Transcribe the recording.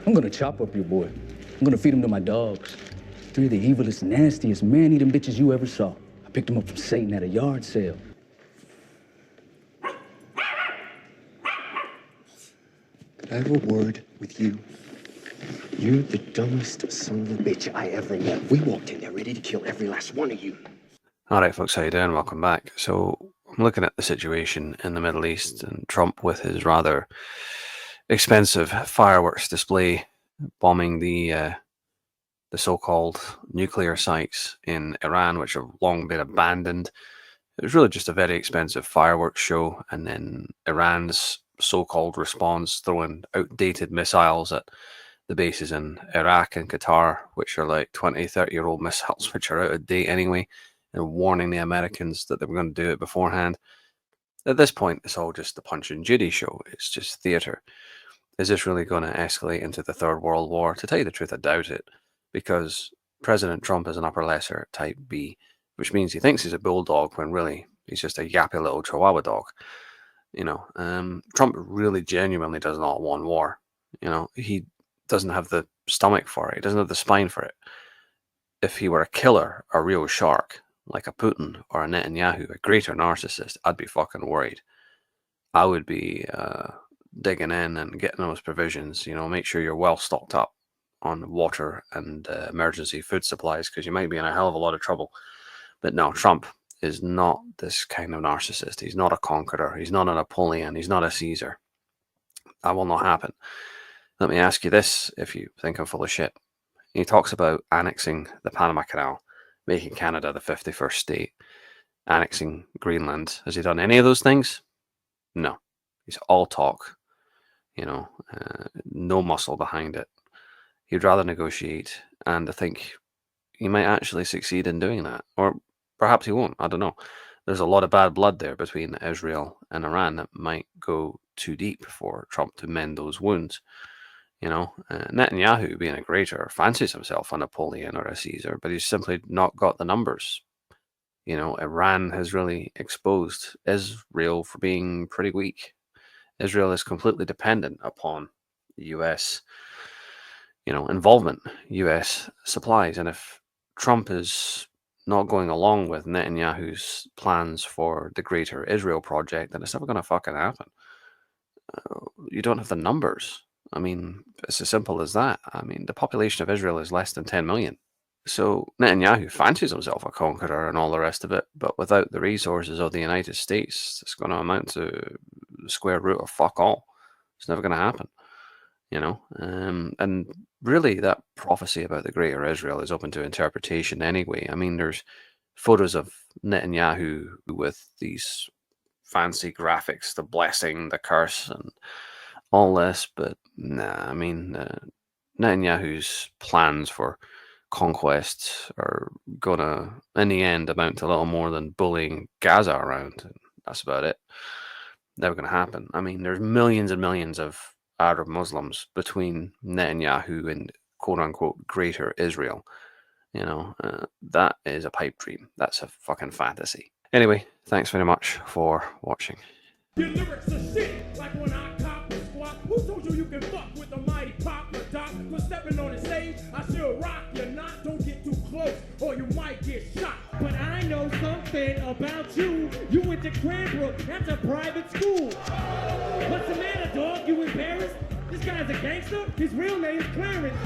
I'm gonna chop up your boy. I'm gonna feed him to my dogs. 3 of the evilest, nastiest, man-eating bitches you ever saw. I picked them up from Satan at a yard sale. Could I have a word with you? You're the dumbest son of a bitch I ever met. We walked in there ready to kill every last one of you. Alright folks, how you doing? Welcome back. So I'm looking at the situation in the Middle East and Trump with his rather expensive fireworks display bombing the so-called nuclear sites in Iran, which have long been abandoned. It was really just a very expensive fireworks show, and then Iran's so-called response throwing outdated missiles at the bases in Iraq and Qatar, which are like 20, 30-year-old missiles, which are out of date anyway, and warning the Americans that they were going to do it beforehand. At this point, it's all just the Punch and Judy show. It's just theatre. Is this really going to escalate into the Third World War? To tell you the truth, I doubt it, because President Trump is an upper lesser type B, which means he thinks he's a bulldog when really he's just a yappy little chihuahua dog. You know, Trump really genuinely does not want war. You know, he doesn't have the stomach for it. He doesn't have the spine for it. If he were a killer, a real shark, like a Putin or a Netanyahu, a greater narcissist, I'd be fucking worried. I would be digging in and getting those provisions, you know, make sure you're well stocked up on water and emergency food supplies, because you might be in a hell of a lot of trouble. But no, Trump is not this kind of narcissist. He's not a conqueror. He's not a Napoleon. He's not a Caesar. That will not happen. Let me ask you this, if you think I'm full of shit. He talks about annexing the Panama Canal, making Canada the 51st state, annexing Greenland. Has he done any of those things? No. He's all talk, you know, no muscle behind it. He'd rather negotiate, and I think he might actually succeed in doing that. Or perhaps he won't. I don't know. There's a lot of bad blood there between Israel and Iran that might go too deep for Trump to mend those wounds. You know, Netanyahu, being a greater, fancies himself a Napoleon or a Caesar, but he's simply not got the numbers. You know, Iran has really exposed Israel for being pretty weak. Israel is completely dependent upon US, you know, involvement, US supplies. And if Trump is not going along with Netanyahu's plans for the Greater Israel Project, then it's never going to fucking happen. You don't have the numbers. I mean, it's as simple as that. I mean, the population of Israel is less than 10 million. So Netanyahu fancies himself a conqueror and all the rest of it, but without the resources of the United States, it's going to amount to the square root of fuck all. It's never going to happen, you know? And really, that prophecy about the Greater Israel is open to interpretation anyway. I mean, there's photos of Netanyahu with these fancy graphics, the blessing, the curse, and all this, but nah, I mean, Netanyahu's plans for conquest are gonna, in the end, amount to little more than bullying Gaza around. That's about it. Never gonna happen. I mean, there's millions and millions of Arab Muslims between Netanyahu and quote-unquote Greater Israel. You know, that is a pipe dream. That's a fucking fantasy. Anyway, thanks very much for watching. Your lyrics are shit, like when I cop the squad. Who told you can fuck with the mighty pop the doc? For stepping on the stage, I should rock you not. Don't get too close, or you might get shot. But I know something about you. You went to Cranbrook, that's a private school. What's the matter, dog? You embarrassed? This guy's a gangster? His real name's Clarence.